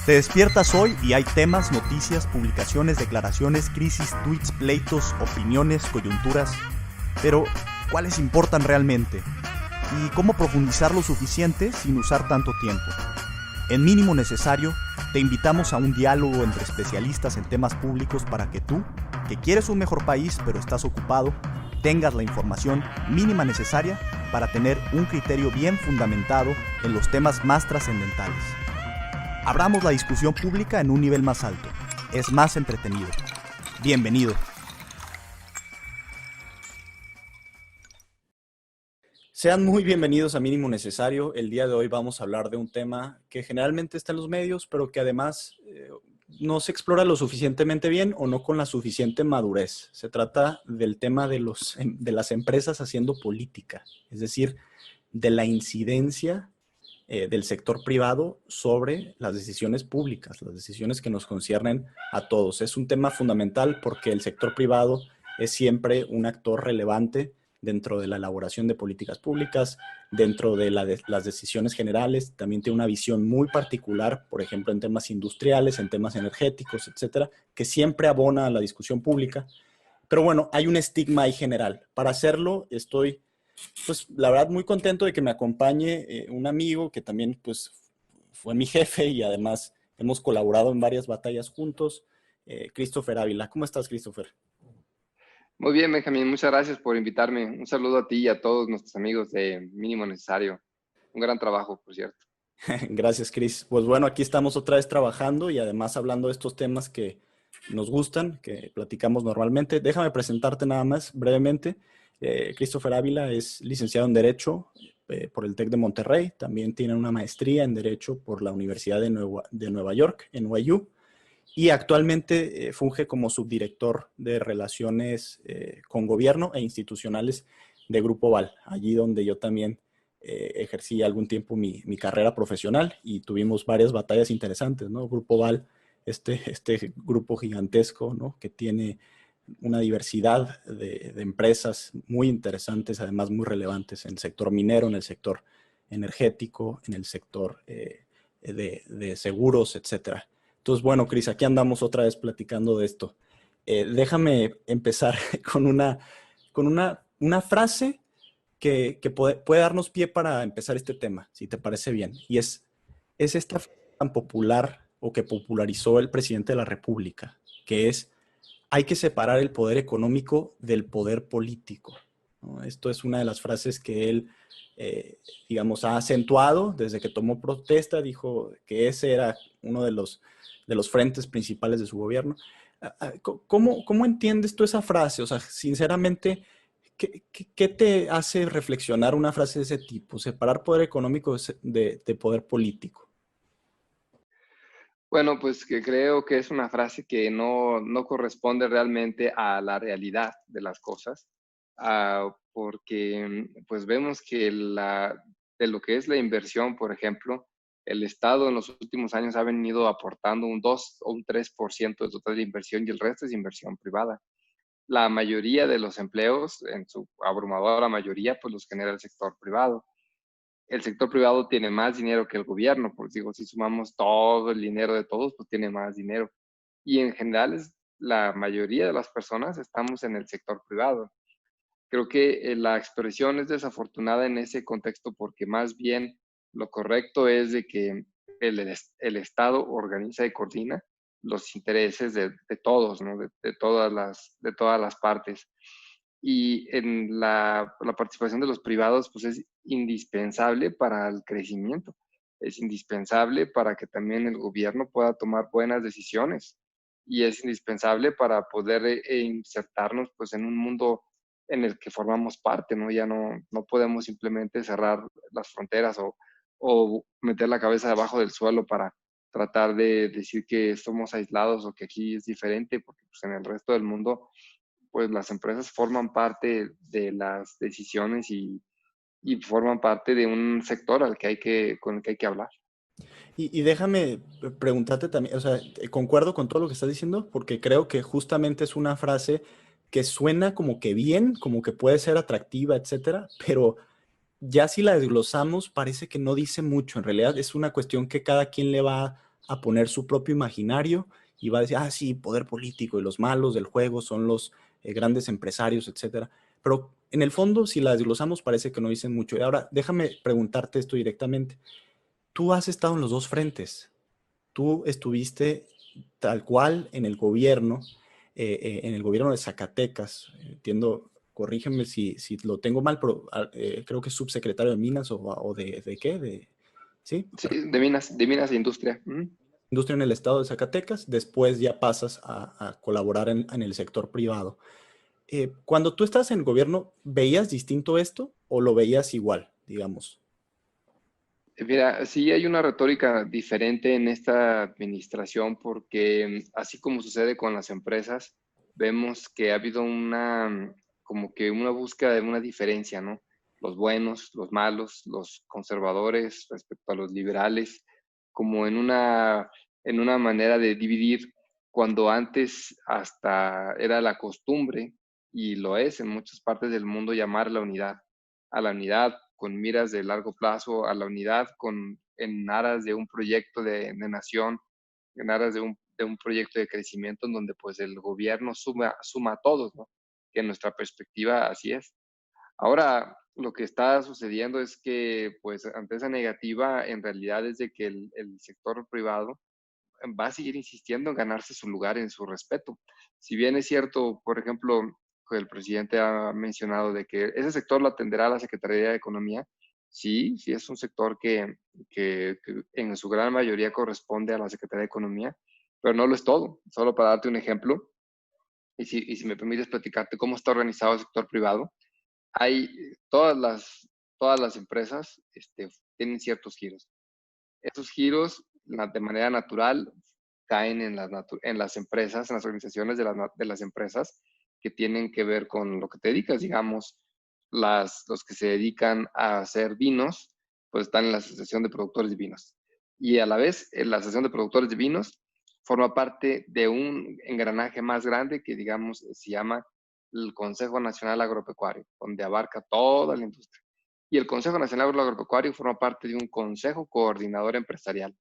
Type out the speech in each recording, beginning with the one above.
Te despiertas hoy y hay temas, noticias, publicaciones, declaraciones, crisis, tweets, pleitos, opiniones, coyunturas. Pero, ¿cuáles importan realmente? ¿Y cómo profundizar lo suficiente sin usar tanto tiempo? En Mínimo Necesario, te invitamos a un diálogo entre especialistas en temas públicos para que tú, que quieres un mejor país pero estás ocupado, tengas la información mínima necesaria para tener un criterio bien fundamentado en los temas más trascendentales. Abramos la discusión pública en un nivel más alto. Es más entretenido. Bienvenido. Sean muy bienvenidos a Mínimo Necesario. El día de hoy vamos a hablar de un tema que generalmente está en los medios, pero que además no se explora lo suficientemente bien o no con la suficiente madurez. Se trata del tema de las empresas haciendo política, es decir, de la incidencia del sector privado sobre las decisiones públicas, las decisiones que nos conciernen a todos. Es un tema fundamental porque el sector privado es siempre un actor relevante dentro de la elaboración de políticas públicas, dentro de las decisiones generales. También tiene una visión muy particular, por ejemplo, en temas industriales, en temas energéticos, etcétera, que siempre abona a la discusión pública. Pero bueno, hay un estigma ahí general. Para hacerlo, pues la verdad muy contento de que me acompañe un amigo que también pues fue mi jefe y además hemos colaborado en varias batallas juntos, Christopher Ávila. ¿Cómo estás, Christopher? Muy bien, Benjamín, muchas gracias por invitarme. Un saludo a ti y a todos nuestros amigos de Mínimo Necesario. Un gran trabajo, por cierto. Gracias, Chris. Pues bueno, aquí estamos otra vez trabajando y además hablando de estos temas que nos gustan, que platicamos normalmente. Déjame presentarte nada más brevemente. Christopher Ávila es licenciado en Derecho por el TEC de Monterrey. También tiene una maestría en Derecho por la Universidad de Nueva York, en NYU. Y actualmente funge como subdirector de Relaciones con Gobierno e Institucionales de Grupo Val, allí donde yo también ejercí algún tiempo mi carrera profesional y tuvimos varias batallas interesantes, ¿no? Grupo Val, este grupo gigantesco, ¿no? Que tiene una diversidad de empresas muy interesantes, además muy relevantes en el sector minero, en el sector energético, en el sector de seguros, etcétera. Entonces, bueno, Cris, aquí andamos otra vez platicando de esto. Déjame empezar con una frase que puede darnos pie para empezar este tema, si te parece bien. Y es esta frase tan popular o que popularizó el presidente de la República, que es: hay que separar el poder económico del poder político, ¿no? Esto es una de las frases que él, digamos, ha acentuado desde que tomó protesta. Dijo que ese era uno de los frentes principales de su gobierno. ¿Cómo entiendes tú esa frase? O sea, sinceramente, ¿qué te hace reflexionar una frase de ese tipo? Separar poder económico de poder político. Bueno, pues que creo que es una frase que no corresponde realmente a la realidad de las cosas, porque pues vemos que de lo que es la inversión, por ejemplo, el Estado en los últimos años ha venido aportando un 2 o un 3% del total de inversión y el resto es inversión privada. La mayoría de los empleos, en su abrumadora mayoría, pues los genera el sector privado. El sector privado tiene más dinero que el gobierno, pues digo, si sumamos todo el dinero de todos, pues tiene más dinero. Y en general, la mayoría de las personas estamos en el sector privado. Creo que la expresión es desafortunada en ese contexto porque más bien lo correcto es de que el Estado organiza y coordina los intereses de todos, ¿no? De todas las partes. Y en la participación de los privados, pues es indispensable para el crecimiento, es indispensable para que también el gobierno pueda tomar buenas decisiones y es indispensable para poder insertarnos pues en un mundo en el que formamos parte, ¿no? Ya no podemos simplemente cerrar las fronteras o meter la cabeza debajo del suelo para tratar de decir que somos aislados o que aquí es diferente, porque pues, en el resto del mundo, pues las empresas forman parte de las decisiones y forman parte de un sector con el que hay que hablar. Y déjame preguntarte también, o sea, concuerdo con todo lo que estás diciendo, porque creo que justamente es una frase que suena como que bien, como que puede ser atractiva, etcétera, pero ya si la desglosamos parece que no dice mucho. En realidad es una cuestión que cada quien le va a poner su propio imaginario y va a decir, ah, sí, poder político y los malos del juego son los grandes empresarios, etcétera. Pero en el fondo, si la desglosamos, parece que no dicen mucho. Y ahora, déjame preguntarte esto directamente. Tú has estado en los dos frentes. Tú estuviste tal cual en el gobierno de Zacatecas. Entiendo, corrígeme si lo tengo mal, pero creo que es subsecretario de Minas o de ¿qué? Sí, Sí, de minas e industria. industria en el estado de Zacatecas. Después ya pasas a colaborar en el sector privado. Cuando tú estás en el gobierno, ¿veías distinto esto o lo veías igual, digamos? Mira, sí hay una retórica diferente en esta administración porque así como sucede con las empresas, vemos que ha habido como que una búsqueda de una diferencia, ¿no? Los buenos, los malos, los conservadores respecto a los liberales, como en una manera de dividir cuando antes hasta era la costumbre, y lo es en muchas partes del mundo, llamar a la unidad con miras de largo plazo, a la unidad en aras de un proyecto de nación, en aras de un proyecto de crecimiento en donde pues el gobierno suma a todos, ¿no? Que en nuestra perspectiva así es. Ahora, lo que está sucediendo es que pues ante esa negativa, en realidad es de que el sector privado va a seguir insistiendo en ganarse su lugar en su respeto. Si bien es cierto, por ejemplo, que el presidente ha mencionado de que ese sector lo atenderá la Secretaría de Economía, sí, sí es un sector que en su gran mayoría corresponde a la Secretaría de Economía, pero no lo es todo. Solo para darte un ejemplo, y si me permites platicarte cómo está organizado el sector privado, hay todas las empresas tienen ciertos giros. Esos giros, de manera natural, caen en las empresas, en las organizaciones de las empresas que tienen que ver con lo que te dedicas, digamos, los que se dedican a hacer vinos, pues están en la Asociación de Productores de Vinos. Y a la vez, la Asociación de Productores de Vinos forma parte de un engranaje más grande que, digamos, se llama el Consejo Nacional Agropecuario, donde abarca toda la industria. Y el Consejo Nacional Agropecuario forma parte de un consejo coordinador empresarial.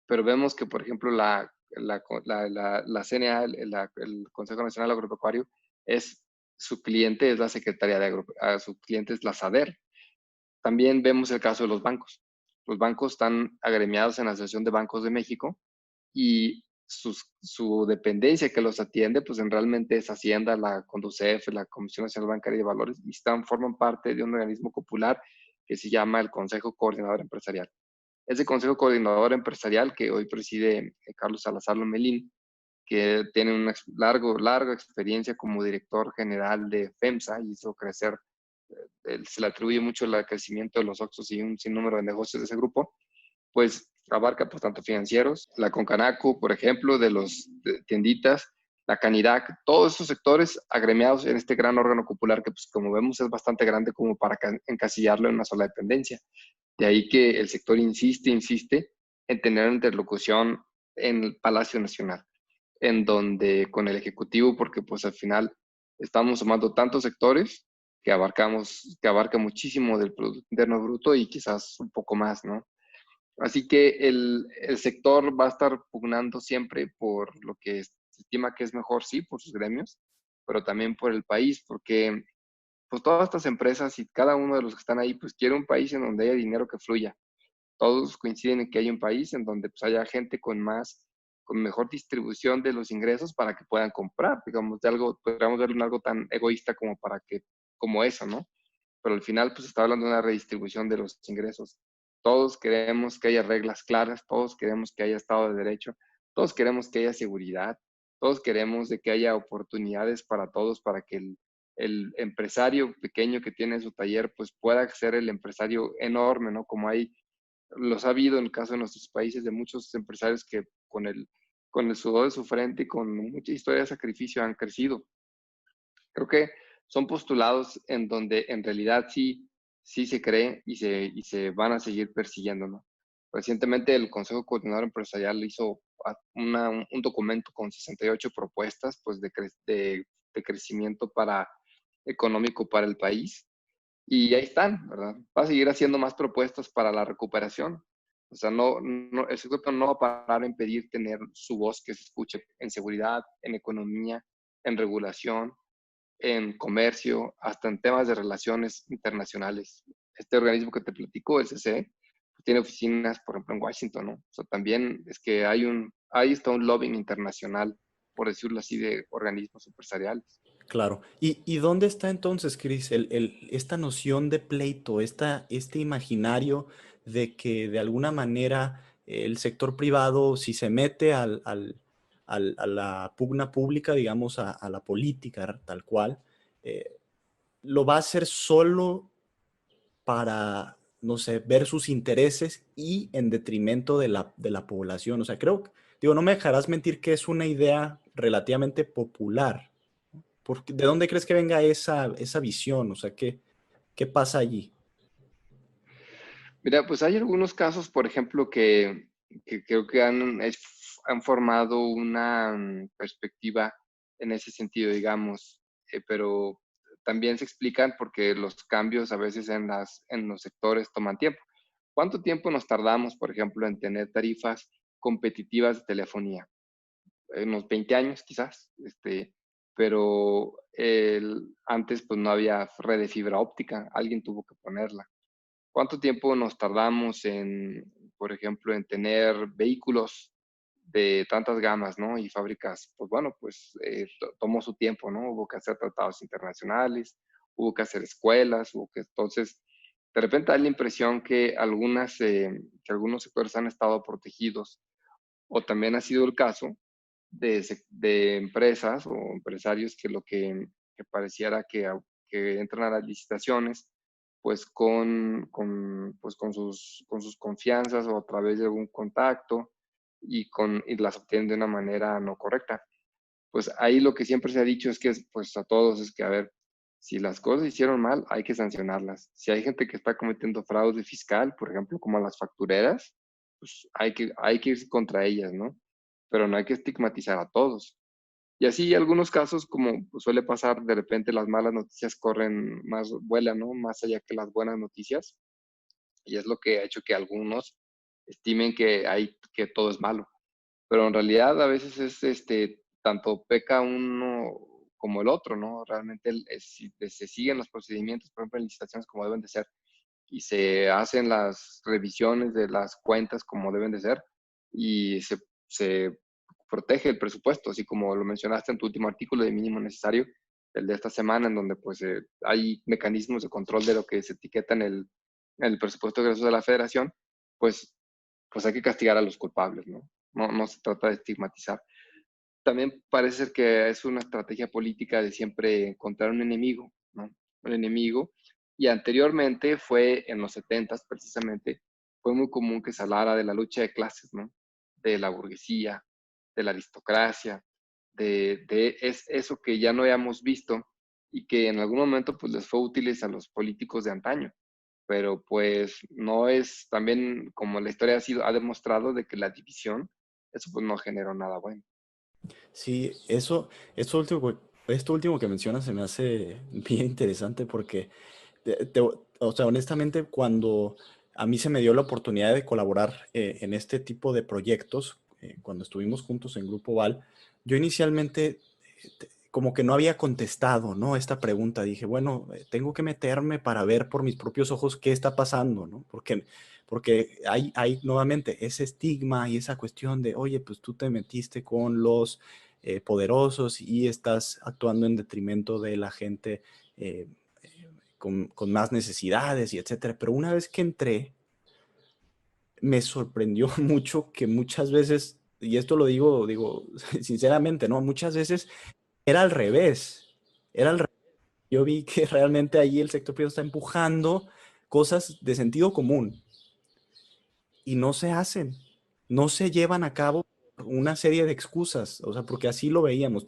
Pero vemos que, por ejemplo, la CNA, el Consejo Nacional Agropecuario, su cliente es la Secretaría de Agropecuario, su cliente es la SADER. También vemos el caso de los bancos. Los bancos están agremiados en la Asociación de Bancos de México y su dependencia que los atiende, pues realmente es Hacienda, la CONDUCEF, la Comisión Nacional Bancaria de Valores, y forman parte de un organismo popular que se llama el Consejo Coordinador Empresarial. Ese Consejo Coordinador Empresarial que hoy preside Carlos Salazar Lomelín, que tiene una larga experiencia como director general de FEMSA y hizo crecer, se le atribuye mucho el crecimiento de los Oxxos y un sinnúmero de negocios de ese grupo, pues abarca pues tanto financieros, la Concanaco, por ejemplo, de los tienditas, la Canirac, todos esos sectores agremiados en este gran órgano popular que, pues, como vemos, es bastante grande como para encasillarlo en una sola dependencia. De ahí que el sector insiste en tener una interlocución en el Palacio Nacional, en donde con el Ejecutivo, porque pues al final estamos sumando tantos sectores que abarca muchísimo del Producto Interno Bruto y quizás un poco más, ¿no? Así que el sector va a estar pugnando siempre por lo que se estima que es mejor, sí, por sus gremios, pero también por el país, porque pues todas estas empresas y cada uno de los que están ahí, pues quiere un país en donde haya dinero que fluya. Todos coinciden en que hay un país en donde pues haya gente con mejor distribución de los ingresos para que puedan comprar, digamos, de algo, podríamos verlo en algo tan egoísta como eso, ¿no? Pero al final pues está hablando de una redistribución de los ingresos. Todos queremos que haya reglas claras, todos queremos que haya Estado de Derecho, todos queremos que haya seguridad, todos queremos de que haya oportunidades para todos, para que el empresario pequeño que tiene su taller pues pueda ser el empresario enorme, ¿no? Como los ha habido en el caso de nuestros países, de muchos empresarios que con el sudor de su frente y con mucha historia de sacrificio han crecido. Creo que son postulados en donde en realidad sí se cree y se van a seguir persiguiendo, ¿no? Recientemente el Consejo Coordinador Empresarial hizo un documento con 68 propuestas pues, de crecimiento económico para el país. Y ahí están, ¿verdad? Va a seguir haciendo más propuestas para la recuperación, O sea, el sector privado no va a parar en pedir tener su voz que se escuche en seguridad, en economía, en regulación, en comercio, hasta en temas de relaciones internacionales. Este organismo que te platico, el CCE, pues tiene oficinas, por ejemplo, en Washington, ¿no? O sea, también es que ahí está un lobbying internacional, por decirlo así, de organismos empresariales. Claro. ¿Y dónde está entonces, Cris, esta noción de pleito, este imaginario de que de alguna manera el sector privado, si se mete a la pugna pública, digamos, a la política tal cual, eh, lo va a hacer solo para, no sé, ver sus intereses y en detrimento de la población? O sea, digo, no me dejarás mentir que es una idea relativamente popular. ¿De dónde crees que venga esa visión? O sea, ¿qué pasa allí? Mira, pues hay algunos casos, por ejemplo, que creo que han formado una perspectiva en ese sentido, digamos, pero también se explican porque los cambios a veces en los sectores toman tiempo. ¿Cuánto tiempo nos tardamos, por ejemplo, en tener tarifas competitivas de telefonía? Unos 20 años quizás, pero antes pues no había red de fibra óptica, alguien tuvo que ponerla. ¿Cuánto tiempo nos tardamos por ejemplo, en tener vehículos de tantas gamas, ¿no? Y fábricas, pues bueno, pues tomó su tiempo, ¿no? Hubo que hacer tratados internacionales, hubo que hacer escuelas, entonces, de repente da la impresión que algunos sectores han estado protegidos, o también ha sido el caso de empresas o empresarios que pareciera que entran a las licitaciones pues con sus confianzas o a través de algún contacto y las obtienen de una manera no correcta. Pues ahí lo que siempre se ha dicho es que pues a todos es que, a ver, si las cosas se hicieron mal, hay que sancionarlas. Si hay gente que está cometiendo fraude fiscal, por ejemplo, como las factureras, pues hay que ir contra ellas, ¿no? Pero no hay que estigmatizar a todos. Y así algunos casos, como pues, suele pasar, de repente las malas noticias vuelan, ¿no? Más allá que las buenas noticias. Y es lo que ha hecho que algunos estimen que todo es malo. Pero en realidad a veces tanto peca uno como el otro, ¿no? Realmente si se siguen los procedimientos, por ejemplo, en licitaciones como deben de ser, y se hacen las revisiones de las cuentas como deben de ser, y se protege el presupuesto, así como lo mencionaste en tu último artículo de mínimo necesario, el de esta semana, en donde pues hay mecanismos de control de lo que se etiqueta en el presupuesto de egresos de la federación, pues, pues hay que castigar a los culpables, ¿no? No se trata de estigmatizar. También parece ser que es una estrategia política de siempre encontrar un enemigo, ¿no? Un enemigo. Y anteriormente fue en los 70 precisamente, fue muy común que se hablara de la lucha de clases, ¿no? De la burguesía, de la aristocracia, es eso que ya no habíamos visto y que en algún momento pues les fue útiles a los políticos de antaño. Pero pues no es, también como la historia ha demostrado de que la división, eso pues no generó nada bueno. Sí, esto último que mencionas se me hace bien interesante porque, o sea, honestamente, cuando a mí se me dio la oportunidad de colaborar en este tipo de proyectos, cuando estuvimos juntos en Grupo Val, yo inicialmente como que no había contestado, ¿no? Esta pregunta. Dije, bueno, tengo que meterme para ver por mis propios ojos qué está pasando, ¿no? Porque hay nuevamente ese estigma y esa cuestión de, oye, pues tú te metiste con los poderosos y estás actuando en detrimento de la gente con más necesidades y etcétera. Pero una vez que entré, me sorprendió mucho que muchas veces, y esto lo digo sinceramente, ¿no? Muchas veces era al revés. Era al revés. Yo vi que realmente ahí el sector privado está empujando cosas de sentido común y no se hacen, no se llevan a cabo por una serie de excusas, o sea, porque así lo veíamos.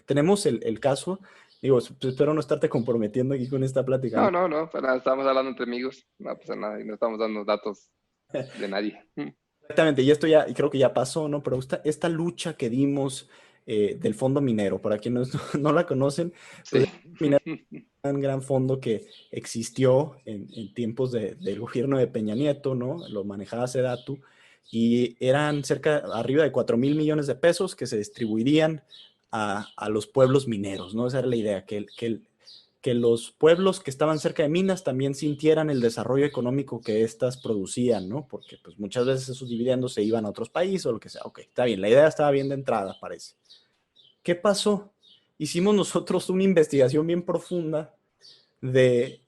Tenemos el caso, digo, espero no estarte comprometiendo aquí con esta plática, No, ¿no? no, no, para nada, estamos hablando entre amigos, no pasa nada y no estamos dando datos de nadie. Exactamente, y esto ya, y creo que ya pasó, ¿no? Pero esta lucha que dimos del fondo minero. Para quienes no la conocen, pues Sí. el fondo minero es un gran fondo que existió en tiempos del gobierno de Peña Nieto, ¿no? Lo manejaba Sedatu y eran arriba de 4,000 millones de pesos que se distribuirían a los pueblos mineros, ¿no? Esa era la idea, que los pueblos que estaban cerca de minas también sintieran el desarrollo económico que éstas producían, ¿no? Porque pues muchas veces esos dividendos se iban a otros países o lo que sea. Ok, está bien, la idea estaba bien de entrada, parece. ¿Qué pasó? Hicimos nosotros una investigación bien profunda de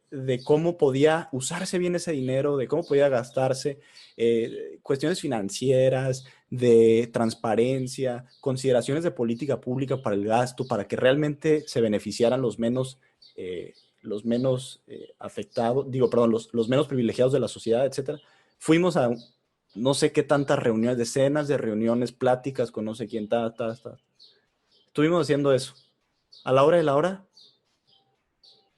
cómo podía usarse bien ese dinero, de cómo podía gastarse, cuestiones financieras, de transparencia, consideraciones de política pública para el gasto, para que realmente se beneficiaran los menos afectados, digo, perdón, los menos privilegiados de la sociedad, etcétera. Fuimos a no sé qué tantas reuniones, decenas de reuniones, pláticas con no sé quién, Estuvimos haciendo eso. A la hora de la hora,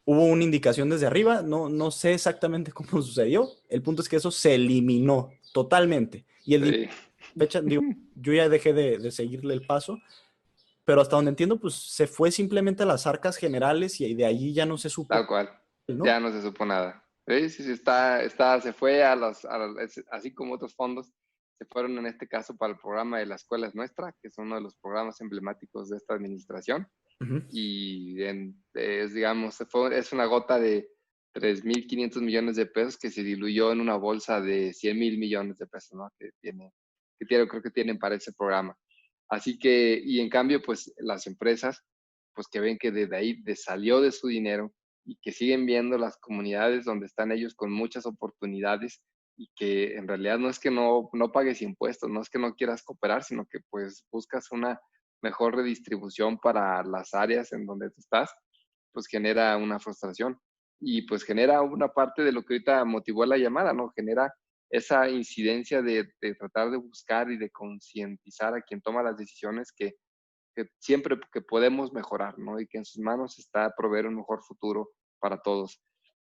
hubo una indicación desde arriba, no sé exactamente cómo sucedió. El punto es que eso se eliminó totalmente. Y el dinero, Sí. fecha, digo, yo ya dejé de seguirle el paso, pero hasta donde entiendo, pues se fue simplemente a las arcas generales y de allí ya no se supo, Tal cual. ¿no? Ya no se supo nada. Sí, sí, sí, se fue así como otros fondos, se fueron en este caso para el programa de La Escuela es Nuestra, que es uno de los programas emblemáticos de esta administración. Uh-huh. Y digamos, es una gota de 3.500 millones de pesos que se diluyó en una bolsa de 100.000 millones de pesos, ¿no? Creo que tienen para ese programa. Así que, y en cambio, pues las empresas, pues que ven que desde ahí salió de su dinero y que siguen viendo las comunidades donde están ellos con muchas oportunidades y que en realidad no es que no pagues impuestos, no es que no quieras cooperar, sino que pues buscas una mejor redistribución para las áreas en donde tú estás, pues genera una frustración y pues genera una parte de lo que ahorita motivó la llamada, ¿no? Genera esa incidencia de tratar de buscar y de concientizar a quien toma las decisiones que siempre que podemos mejorar, ¿no? Y que en sus manos está proveer un mejor futuro para todos.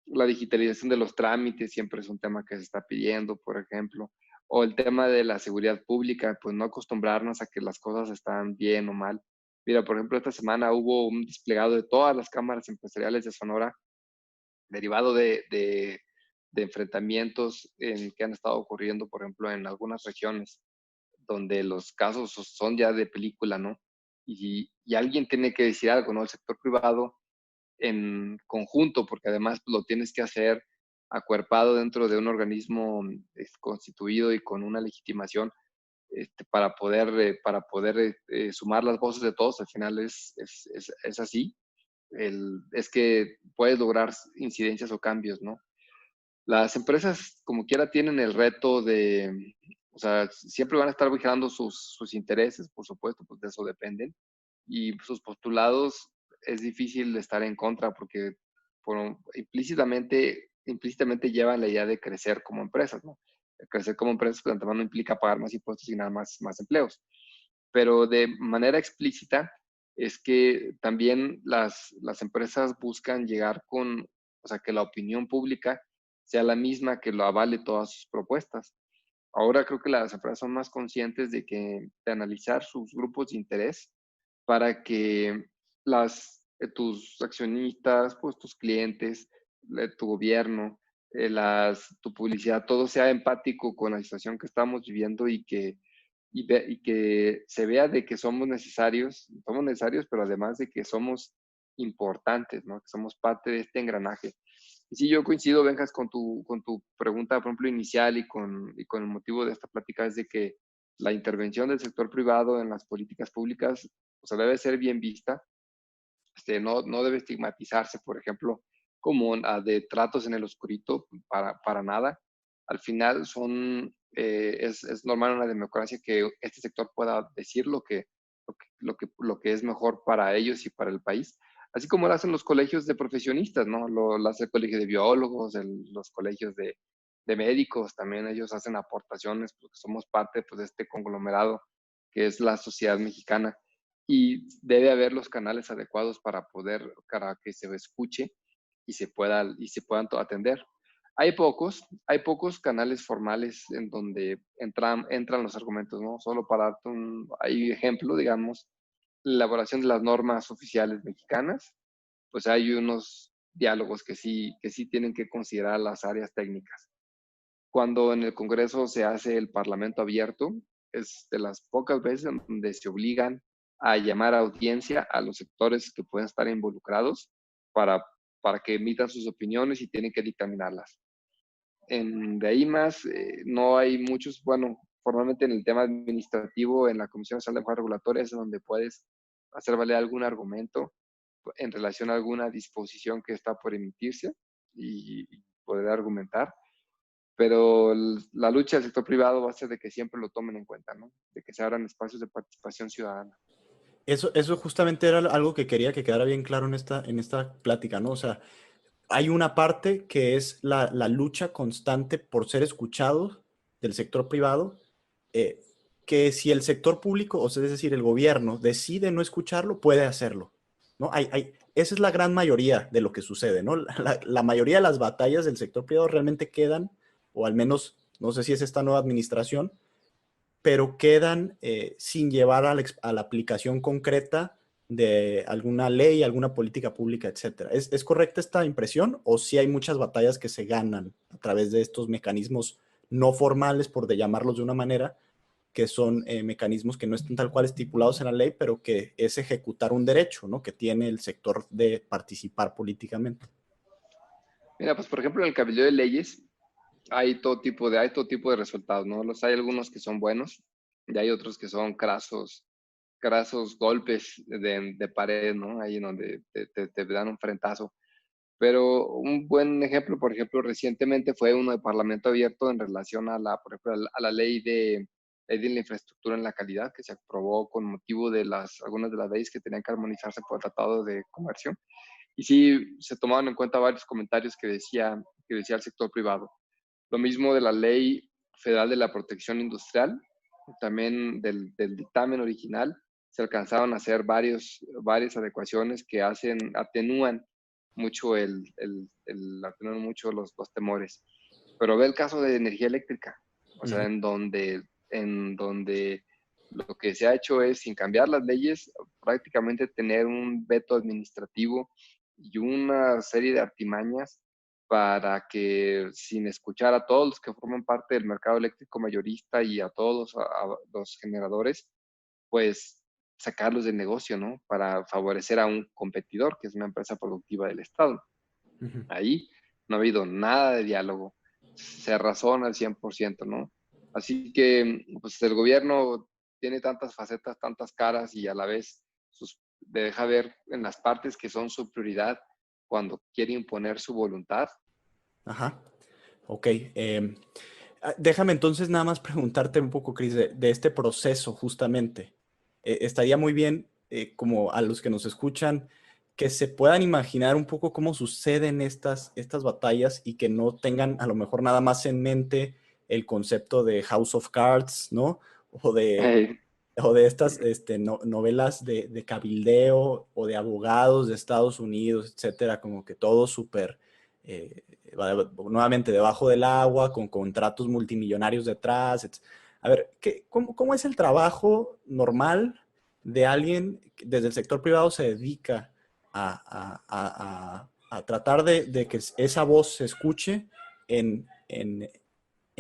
La digitalización de los trámites siempre es un tema que se está pidiendo, por ejemplo, o el tema de la seguridad pública, pues no acostumbrarnos a que las cosas están bien o mal. Mira, por ejemplo, esta semana hubo un desplegado de todas las cámaras empresariales de Sonora, derivado de enfrentamientos que han estado ocurriendo, por ejemplo, en algunas regiones donde los casos son ya de película, ¿no? Y alguien tiene que decir algo, ¿no? El sector privado en conjunto, porque además lo tienes que hacer acuerpado dentro de un organismo constituido y con una legitimación para poder sumar las voces de todos. Al final es así. Es que puedes lograr incidencias o cambios, ¿no? Las empresas, como quiera, tienen el reto o sea, siempre van a estar vigilando sus intereses, por supuesto, pues de eso dependen. Y sus postulados es difícil de estar en contra porque implícitamente llevan la idea de crecer como empresas, ¿no? Crecer como empresas, pues, de antemano implica pagar más impuestos y nada más empleos. Pero de manera explícita es que también las empresas buscan llegar o sea, que la opinión pública sea la misma que lo avale todas sus propuestas. Ahora creo que las empresas son más conscientes de analizar sus grupos de interés para que tus accionistas, pues tus clientes, tu gobierno, tu publicidad, todo sea empático con la situación que estamos viviendo y que se vea de que somos necesarios, pero además de que somos importantes, ¿no? Que somos parte de este engranaje. Y sí, yo coincido, Benjas, con tu pregunta, por ejemplo, inicial y con el motivo de esta plática es de que la intervención del sector privado en las políticas públicas, o sea, debe ser bien vista. No debe estigmatizarse, por ejemplo, como de tratos en el oscurito, para nada. Al final es normal en una democracia que este sector pueda decir lo que es mejor para ellos y para el país, así como lo hacen los colegios de profesionistas, ¿no? Lo hace el colegio de biólogos, los colegios de médicos, también ellos hacen aportaciones porque somos parte, pues, de este conglomerado que es la sociedad mexicana y debe haber los canales adecuados para que se escuche y se puedan atender. Hay pocos canales formales en donde entran los argumentos, ¿no? Solo para darte hay ejemplo, digamos, la elaboración de las normas oficiales mexicanas, pues hay unos diálogos que sí tienen que considerar las áreas técnicas. Cuando en el Congreso se hace el Parlamento abierto, es de las pocas veces donde se obligan a llamar a audiencia a los sectores que pueden estar involucrados para, para que emitan sus opiniones y tienen que dictaminarlas. De ahí más, no hay muchos, bueno, formalmente en el tema administrativo, en la Comisión Nacional de Aguas Regulatorias es donde puedes hacer valer algún argumento en relación a alguna disposición que está por emitirse y poder argumentar, pero la lucha del sector privado va a ser de que siempre lo tomen en cuenta, ¿no? De que se abran espacios de participación ciudadana. Eso justamente era algo que quería que quedara bien claro en esta plática, ¿no? O sea, hay una parte que es la lucha constante por ser escuchados del sector privado, eh, que si el sector público, o sea, es decir, el gobierno, decide no escucharlo, puede hacerlo, ¿no? Esa es la gran mayoría de lo que sucede, ¿no? La mayoría de las batallas del sector privado realmente quedan, o al menos, no sé si es esta nueva administración, pero quedan sin llevar a la aplicación concreta de alguna ley, alguna política pública, etcétera. ¿Es correcta esta impresión o si hay muchas batallas que se ganan a través de estos mecanismos no formales, por de llamarlos de una manera, que son mecanismos que no están tal cual estipulados en la ley, pero que es ejecutar un derecho, ¿no? Que tiene el sector de participar políticamente? Mira, pues por ejemplo, en el Cabildo de Leyes hay todo tipo de resultados, ¿no? Hay algunos que son buenos y hay otros que son crasos golpes de pared, ¿no? Ahí en donde te dan un frentazo. Pero un buen ejemplo, por ejemplo, recientemente fue uno de Parlamento Abierto en relación por ejemplo, a la ley de la infraestructura en la calidad que se aprobó con motivo de algunas de las leyes que tenían que armonizarse por el Tratado de Comercio. Y sí, se tomaron en cuenta varios comentarios que decía el sector privado. Lo mismo de la Ley Federal de la Protección Industrial, también del dictamen original, se alcanzaron a hacer varias adecuaciones que atenúan mucho, atenúan mucho los temores. Pero ve el caso de energía eléctrica, o sea, en donde lo que se ha hecho es, sin cambiar las leyes, prácticamente tener un veto administrativo y una serie de artimañas para que, sin escuchar a todos los que forman parte del mercado eléctrico mayorista y a todos los generadores, pues sacarlos del negocio, ¿no? Para favorecer a un competidor, que es una empresa productiva del Estado. Ujú. Ahí no ha habido nada de diálogo, se razona al 100%, ¿no? Así que, pues el gobierno tiene tantas facetas, tantas caras y a la vez deja ver en las partes que son su prioridad cuando quiere imponer su voluntad. Ajá, ok. Déjame entonces nada más preguntarte un poco, Cris, de este proceso justamente. Estaría muy bien, como a los que nos escuchan, que se puedan imaginar un poco cómo suceden estas batallas y que no tengan a lo mejor nada más en mente el concepto de House of Cards, ¿no? O de, Eh, o de estas novelas de cabildeo o de abogados de Estados Unidos, etcétera, como que todo súper, nuevamente debajo del agua, con contratos multimillonarios detrás. A ver, ¿cómo es el trabajo normal de alguien que desde el sector privado se dedica a tratar de que esa voz se escuche en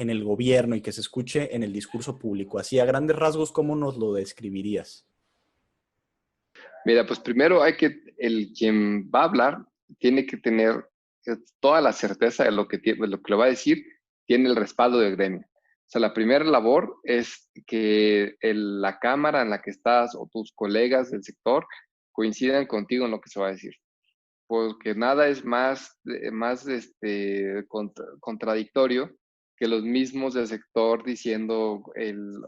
el gobierno y que se escuche en el discurso público? Así, a grandes rasgos, ¿cómo nos lo describirías? Mira, pues primero quien va a hablar tiene que tener toda la certeza de de lo que le va a decir, tiene el respaldo del gremio. O sea, la primera labor es que la cámara en la que estás o tus colegas del sector coincidan contigo en lo que se va a decir. Porque nada es más contradictorio que los mismos del sector diciendo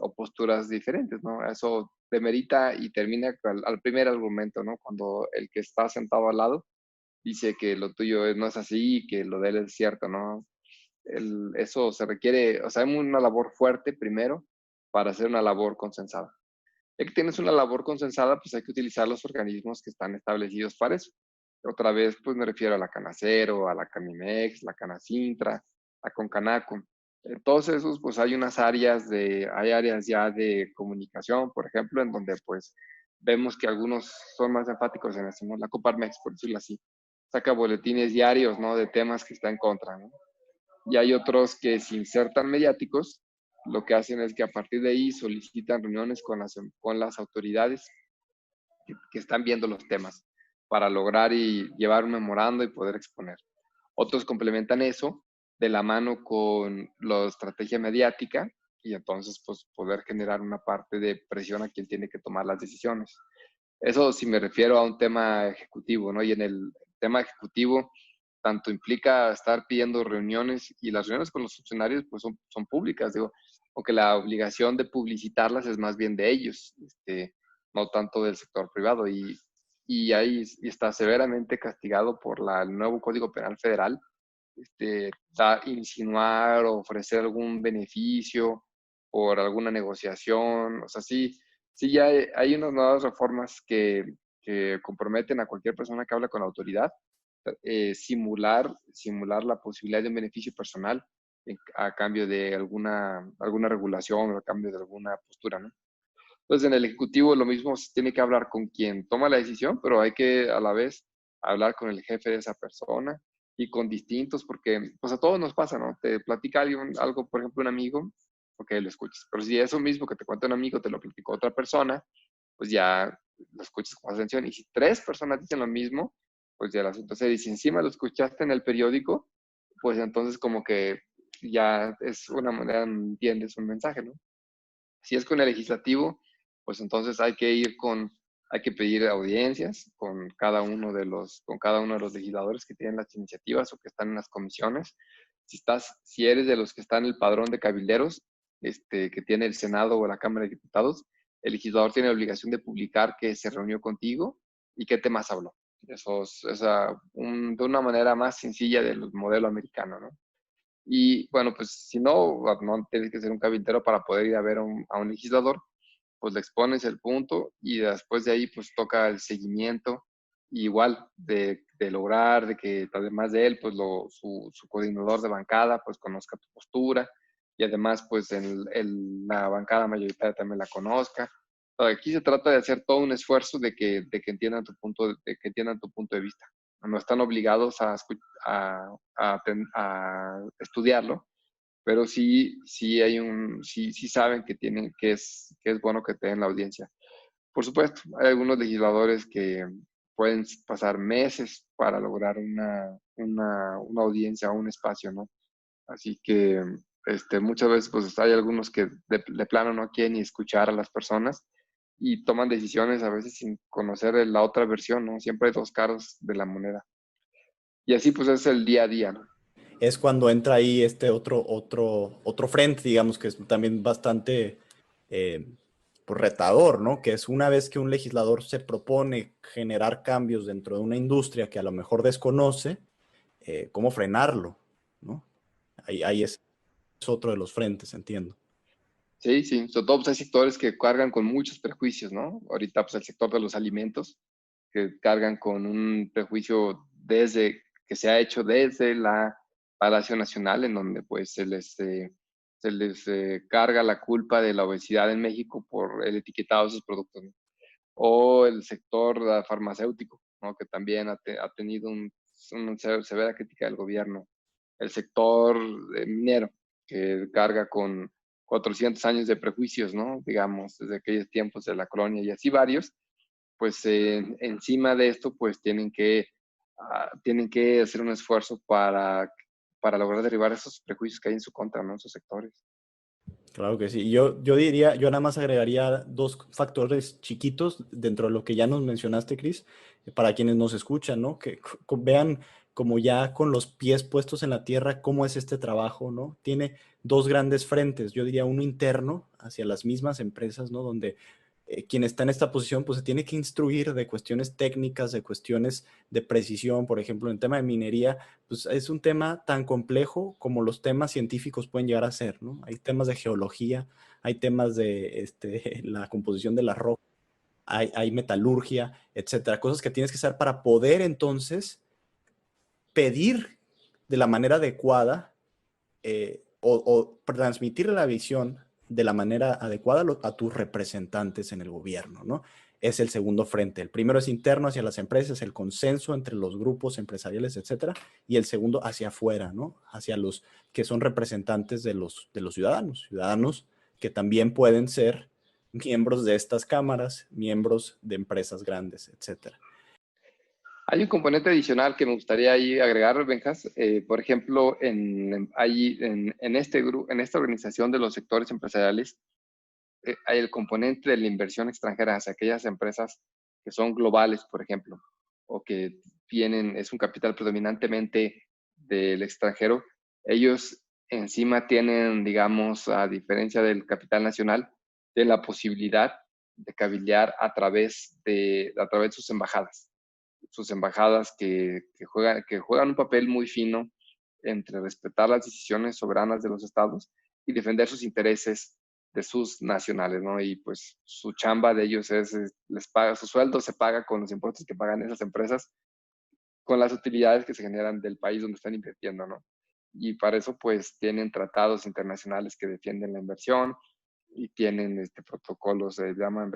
o posturas diferentes, ¿no? Eso demerita y termina al primer argumento, ¿no? Cuando el que está sentado al lado dice que lo tuyo no es así y que lo de él es cierto, ¿no? Eso se requiere, o sea, hay una labor fuerte primero para hacer una labor consensada. Ya que tienes una labor consensada, pues hay que utilizar los organismos que están establecidos para eso. Otra vez, pues me refiero a la Canacero, a la Camimex, la Canacintra, la Concanaco. Todos esos, pues hay áreas ya de comunicación, por ejemplo, en donde pues vemos que algunos son más enfáticos en eso, ¿no? La Coparmex, por decirlo así, saca boletines diarios, ¿no? De temas que está en contra, ¿no? Y hay otros que, sin ser tan mediáticos, lo que hacen es que a partir de ahí solicitan reuniones con las autoridades que están viendo los temas para lograr y llevar un memorando y poder exponer. Otros complementan eso de la mano con la estrategia mediática y entonces pues poder generar una parte de presión a quien tiene que tomar las decisiones. Eso si me refiero a un tema ejecutivo, ¿no? Y en el tema ejecutivo, tanto implica estar pidiendo reuniones y las reuniones con los funcionarios pues son públicas, digo, aunque la obligación de publicitarlas es más bien de ellos, no tanto del sector privado. Y ahí está severamente castigado por el nuevo Código Penal Federal, insinuar o ofrecer algún beneficio por alguna negociación, o sea, sí, sí ya hay unas nuevas reformas que comprometen a cualquier persona que habla con la autoridad, simular la posibilidad de un beneficio personal a cambio de alguna regulación o a cambio de alguna postura, ¿no? Entonces, en el Ejecutivo lo mismo, se tiene que hablar con quien toma la decisión, pero hay que a la vez hablar con el jefe de esa persona y con distintos, porque pues a todos nos pasa, ¿no? Te platica algo, por ejemplo, un amigo, porque lo escuchas. Pero si eso mismo que te cuenta un amigo te lo platicó otra persona, pues ya lo escuchas con más atención. Y si tres personas dicen lo mismo, pues ya el asunto se dice. Si encima lo escuchaste en el periódico, pues entonces como que ya es una manera, entiendes un mensaje, ¿no? Si es con el legislativo, pues entonces hay que pedir audiencias con cada uno de los legisladores que tienen las iniciativas o que están en las comisiones. Si eres de los que están en el padrón de cabilderos, que tiene el Senado o la Cámara de Diputados, el legislador tiene la obligación de publicar que se reunió contigo y qué temas habló. Eso es de una manera más sencilla del modelo americano, ¿no? Y bueno, pues si no, no tienes que ser un cabildero para poder ir a ver a un legislador, pues le expones el punto y después de ahí pues toca el seguimiento, igual de lograr de que además de él, pues su coordinador de bancada pues conozca tu postura y además pues la bancada mayoritaria también la conozca. Aquí se trata de hacer todo un esfuerzo de que entiendan tu punto de vista. No están obligados a estudiarlo, pero sí saben que es bueno que te den la audiencia. Por supuesto, hay algunos legisladores que pueden pasar meses para lograr una audiencia o un espacio, ¿no? Así que muchas veces pues hay algunos que de plano no quieren ni escuchar a las personas y toman decisiones a veces sin conocer la otra versión, ¿no? Siempre hay dos caras de la moneda. Y así pues es el día a día, ¿no? Es cuando entra ahí este otro frente, digamos, que es también bastante eh, pues, retador, ¿no? Que es una vez que un legislador se propone generar cambios dentro de una industria que a lo mejor desconoce, ¿cómo frenarlo? ¿No? Ahí es otro de los frentes, entiendo. Sí, sí, sobre todo pues, hay sectores que cargan con muchos prejuicios, ¿no? Ahorita pues el sector de los alimentos, que cargan con un prejuicio que se ha hecho desde la Palacio Nacional, en donde pues se les carga la culpa de la obesidad en México por el etiquetado de sus productos, ¿no? O el sector farmacéutico, ¿no? Que también ha tenido una severa crítica del gobierno. El sector minero, que carga con 400 años de prejuicios, ¿no? Digamos, desde aquellos tiempos de la colonia y así varios, pues encima de esto, pues tienen que hacer un esfuerzo para lograr derribar esos prejuicios que hay en su contra, ¿no? En esos sectores. Claro que sí. Yo diría, yo nada más agregaría dos factores chiquitos dentro de lo que ya nos mencionaste, Cris, para quienes nos escuchan, ¿no? Que vean como ya con los pies puestos en la tierra cómo es este trabajo, ¿no? Tiene dos grandes frentes. Yo diría uno interno hacia las mismas empresas, ¿no? Donde quien está en esta posición, pues se tiene que instruir de cuestiones técnicas, de cuestiones de precisión, por ejemplo, en tema de minería, pues es un tema tan complejo como los temas científicos pueden llegar a ser, ¿no? Hay temas de geología, hay temas de la composición de la roca, hay metalurgia, etcétera, cosas que tienes que saber para poder entonces pedir de la manera adecuada o transmitir la visión de la manera adecuada a tus representantes en el gobierno, ¿no? Es el segundo frente. El primero es interno hacia las empresas, el consenso entre los grupos empresariales, etcétera, y el segundo hacia afuera, ¿no? Hacia los que son representantes de los ciudadanos, ciudadanos que también pueden ser miembros de estas cámaras, miembros de empresas grandes, etcétera. Hay un componente adicional que me gustaría ahí agregar, Benjas. Por ejemplo, en esta organización de los sectores empresariales, hay el componente de la inversión extranjera hacia aquellas empresas que son globales, por ejemplo, o que es un capital predominantemente del extranjero. Ellos encima tienen, digamos, a diferencia del capital nacional, de la posibilidad de cabildear a través de sus embajadas. Sus embajadas que juegan un papel muy fino entre respetar las decisiones soberanas de los estados y defender sus intereses de sus nacionales, ¿no? Y pues su chamba de ellos les paga, su sueldo se paga con los impuestos que pagan esas empresas, con las utilidades que se generan del país donde están invirtiendo, ¿no? Y para eso pues tienen tratados internacionales que defienden la inversión y tienen protocolos, se llaman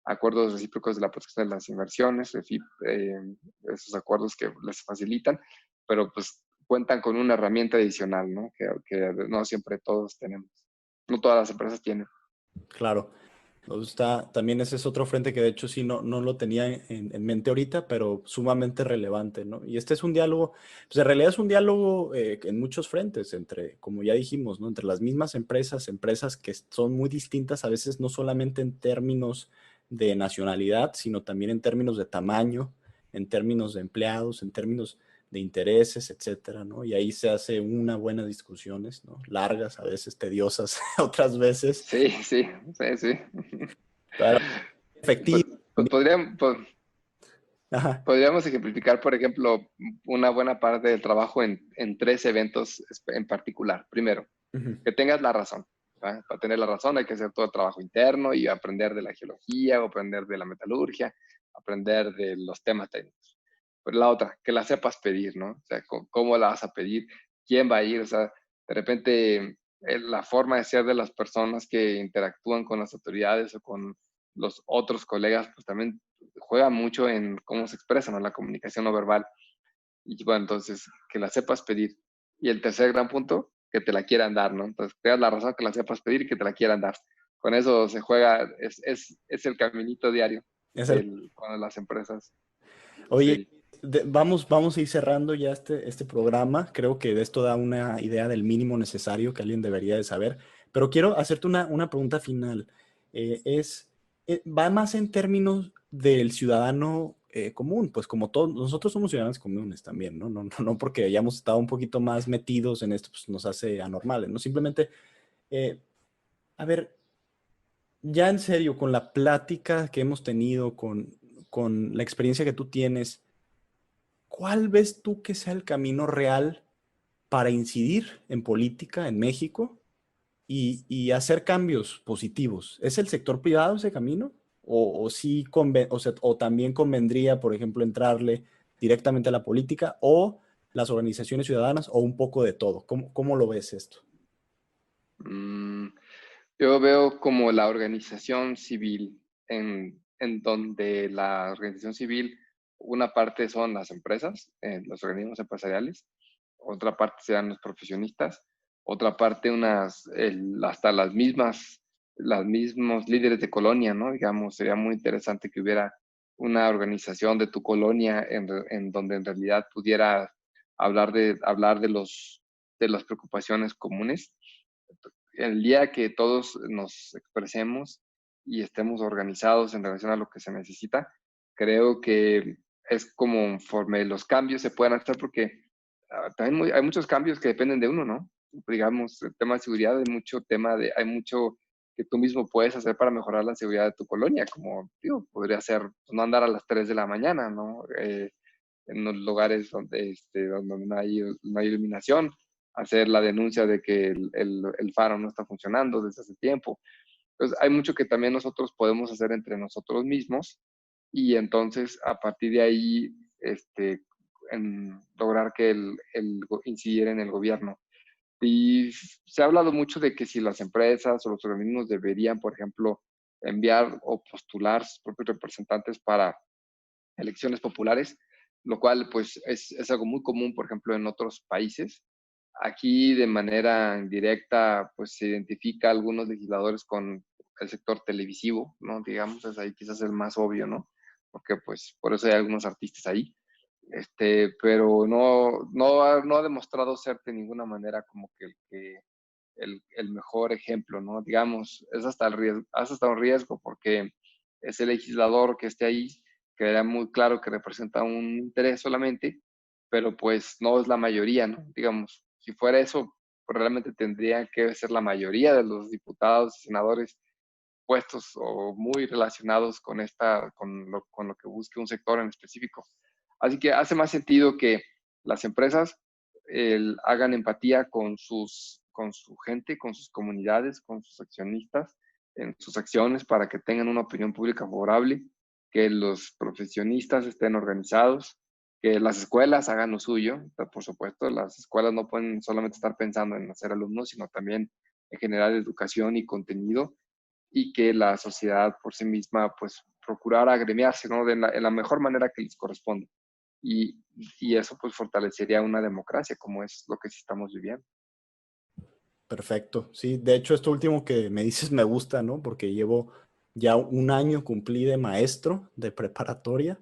acuerdos recíprocos de la protección de las inversiones, esos acuerdos que les facilitan, pero pues cuentan con una herramienta adicional, ¿no? Que no siempre todos tenemos, no todas las empresas tienen. Claro. También ese es otro frente que de hecho sí no lo tenía en mente ahorita, pero sumamente relevante, ¿no? Y este es un diálogo, pues en realidad es un diálogo en muchos frentes, entre, como ya dijimos, ¿no? Entre las mismas empresas que son muy distintas a veces no solamente en términos de nacionalidad, sino también en términos de tamaño, en términos de empleados, en términos de intereses, etcétera, ¿no? Y ahí se hace una buena discusiones, ¿no? Largas, a veces tediosas, otras veces, Sí, sí, sí, sí. pero Pues, efectivas. pues Ajá. podríamos ejemplificar, por ejemplo, una buena parte del trabajo en tres eventos en particular. Primero, Ujú. que tengas la razón. ¿Va? Para tener la razón hay que hacer todo el trabajo interno y aprender de la geología, o aprender de la metalurgia, aprender de los temas técnicos. Pero la otra, que la sepas pedir, ¿no? O sea, ¿cómo la vas a pedir? ¿Quién va a ir? O sea, de repente la forma de ser de las personas que interactúan con las autoridades o con los otros colegas, pues también juega mucho en cómo se expresa, ¿no? La comunicación no verbal. Y bueno, entonces, que la sepas pedir. Y el tercer gran punto, que te la quieran dar, ¿no? Entonces, tengas la razón, que la sepas pedir y que te la quieran dar. Con eso se juega, es el caminito diario Es el... con las empresas. Oye, Sí. vamos a ir cerrando ya este programa. Creo que de esto da una idea del mínimo necesario que alguien debería de saber. Pero quiero hacerte una pregunta final. Va más en términos del ciudadano común, pues como todos, nosotros somos ciudadanos comunes también, ¿no? No porque hayamos estado un poquito más metidos en esto, pues nos hace anormales, ¿no? Simplemente, eh, a ver, ya en serio, con la plática que hemos tenido, con la experiencia que tú tienes, ¿cuál ves tú que sea el camino real para incidir en política en México y hacer cambios positivos? ¿Es el sector privado ese camino? ¿O sí o también convendría, por ejemplo, entrarle directamente a la política o las organizaciones ciudadanas o un poco de todo? ¿Cómo lo ves esto? Mm, yo veo como la organización civil, en donde la organización civil, una parte son las empresas, los organismos empresariales, otra parte serán los profesionistas, otra parte hasta las mismos líderes de colonia, ¿no? Digamos, sería muy interesante que hubiera una organización de tu colonia en donde en realidad pudiera hablar de las preocupaciones comunes. El día que todos nos expresemos y estemos organizados en relación a lo que se necesita, creo que es como conforme los cambios se puedan hacer, porque también hay muchos cambios que dependen de uno, ¿no? Digamos, el tema de seguridad, hay mucho que tú mismo puedes hacer para mejorar la seguridad de tu colonia, como, digo, podría ser pues, no andar a las 3 de la mañana, ¿no? En los lugares donde no hay iluminación, hacer la denuncia de que el faro no está funcionando desde hace tiempo. Entonces, hay mucho que también nosotros podemos hacer entre nosotros mismos y entonces a partir de ahí lograr que incidir en el gobierno. Y se ha hablado mucho de que si las empresas o los organismos deberían, por ejemplo, enviar o postular sus propios representantes para elecciones populares, lo cual pues es algo muy común, por ejemplo, en otros países. Aquí de manera indirecta pues se identifica a algunos legisladores con el sector televisivo, ¿no? Digamos, es ahí quizás el más obvio, ¿no? Porque pues por eso hay algunos artistas ahí. Pero no ha demostrado ser de ninguna manera como que el mejor ejemplo, ¿no? Digamos, es hasta un riesgo porque ese legislador que esté ahí queda muy claro que representa un interés solamente, pero pues no es la mayoría, ¿no? Digamos, si fuera eso, pues realmente tendría que ser la mayoría de los diputados y senadores puestos o muy relacionados con lo que busque un sector en específico. Así que hace más sentido que las empresas hagan empatía con su gente, con sus comunidades, con sus accionistas, en sus acciones para que tengan una opinión pública favorable, que los profesionistas estén organizados, que las escuelas hagan lo suyo. Por supuesto, las escuelas no pueden solamente estar pensando en hacer alumnos, sino también en generar educación y contenido, y que la sociedad por sí misma pues procurara agremiarse, ¿no? En la mejor manera que les corresponde. Y, y eso pues fortalecería una democracia como es lo que sí estamos viviendo. Perfecto. Sí, de hecho, esto último que me dices me gusta, ¿no? Porque llevo ya un año cumplí de maestro de preparatoria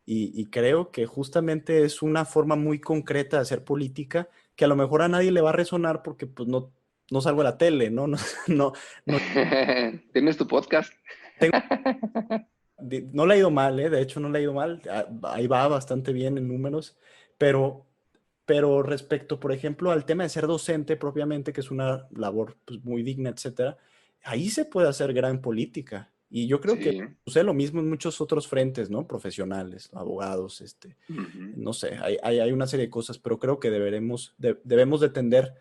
y creo que justamente es una forma muy concreta de hacer política que a lo mejor a nadie le va a resonar porque pues no salgo a la tele, ¿no? No, no, ¿Tienes tu podcast? tengo, no le ha ido mal, ¿eh? De hecho, no le ha ido mal. Ahí va bastante bien en números, pero, pero respecto, por ejemplo, al tema de ser docente propiamente, que es una labor pues, muy digna, etcétera, ahí se puede hacer gran política. Y yo creo que Sí. sucede lo mismo en muchos otros frentes, ¿no? Profesionales, abogados, Ujú. no sé, hay una serie de cosas, pero creo que debemos de tender,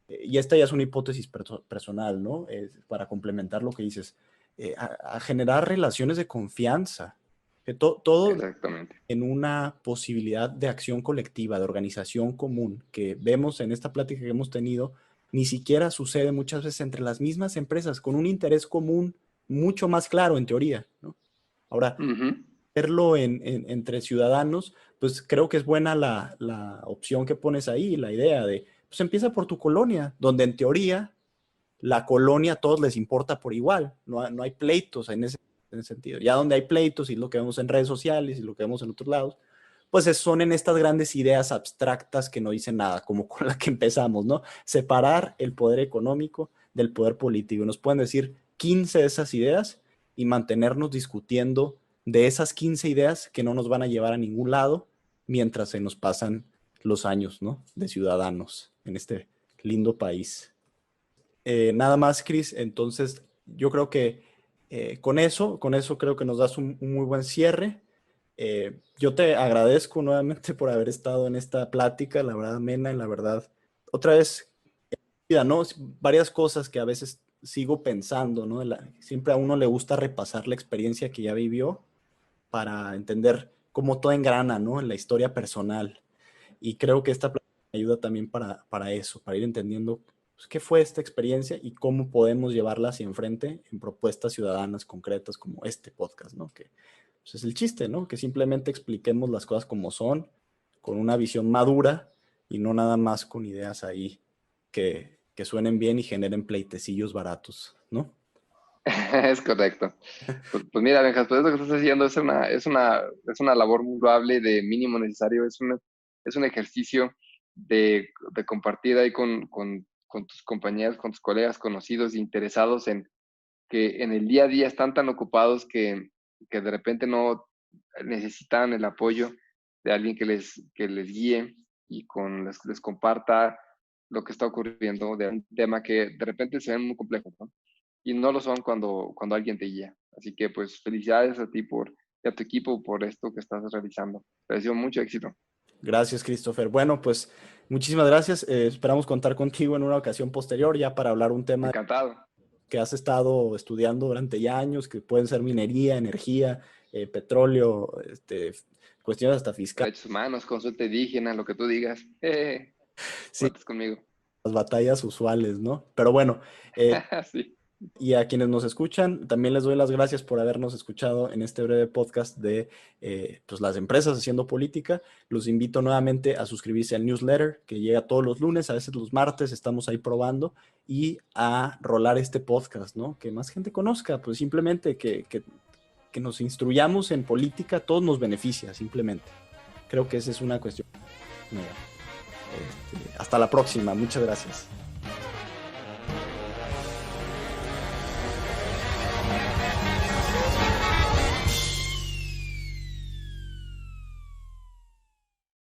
y esta ya es una hipótesis personal, ¿no? Para complementar lo que dices, a generar relaciones de confianza, que todo Exactamente. en una posibilidad de acción colectiva, de organización común, que vemos en esta plática que hemos tenido, ni siquiera sucede muchas veces entre las mismas empresas, con un interés común mucho más claro en teoría, ¿no? Ahora, Ujú. verlo entre ciudadanos, pues creo que es buena la opción que pones ahí, la idea de, pues empieza por tu colonia, donde en teoría la colonia a todos les importa por igual, no hay pleitos en ese sentido. Ya donde hay pleitos y lo que vemos en redes sociales y lo que vemos en otros lados, pues son en estas grandes ideas abstractas que no dicen nada, como con la que empezamos, ¿no? Separar el poder económico del poder político. Nos pueden decir 15 de esas ideas y mantenernos discutiendo de esas 15 ideas que no nos van a llevar a ningún lado mientras se nos pasan los años, ¿no? De ciudadanos en este lindo país. Nada más, Chris. Entonces, yo creo que con eso creo que nos das un muy buen cierre. Yo te agradezco nuevamente por haber estado en esta plática, la verdad, amena, y la verdad, otra vez, ¿no? Varias cosas que a veces sigo pensando, ¿no? Siempre a uno le gusta repasar la experiencia que ya vivió para entender cómo todo engrana, ¿no? En la historia personal. Y creo que esta plática ayuda también para eso, para ir entendiendo pues, qué fue esta experiencia y cómo podemos llevarla hacia enfrente en propuestas ciudadanas concretas como este podcast, ¿no? Que pues, es el chiste, ¿no? Que simplemente expliquemos las cosas como son, con una visión madura y no nada más con ideas ahí que suenen bien y generen pleitecillos baratos, ¿no? Es correcto. Pues mira, Benjas, pues eso que estás haciendo es una labor muy loable de mínimo necesario, es un ejercicio de compartir ahí con tus compañeros, con tus colegas conocidos, interesados en que en el día a día están tan ocupados que de repente no necesitan el apoyo de alguien que les guíe y les comparta lo que está ocurriendo de un tema que de repente se ven muy complejos, ¿no? Y no lo son cuando alguien te guía. Así que pues felicidades a ti y a tu equipo por esto que estás realizando. Te deseo mucho éxito. Gracias, Christopher. Bueno, pues muchísimas gracias. Esperamos contar contigo en una ocasión posterior ya para hablar un tema Encantado. que has estado estudiando durante ya años, que pueden ser minería, energía, petróleo, cuestiones hasta fiscales. Derechos humanos, consulta indígena, lo que tú digas. Sí, Cuentas conmigo. las batallas usuales, ¿no? Pero bueno, Sí. y a quienes nos escuchan, también les doy las gracias por habernos escuchado en este breve podcast de pues las empresas haciendo política. Los invito nuevamente a suscribirse al newsletter que llega todos los lunes, a veces los martes, estamos ahí probando, y a rolar este podcast, ¿no? Que más gente conozca, pues simplemente que nos instruyamos en política, todos nos beneficia, simplemente. Creo que esa es una cuestión. Hasta la próxima, muchas gracias.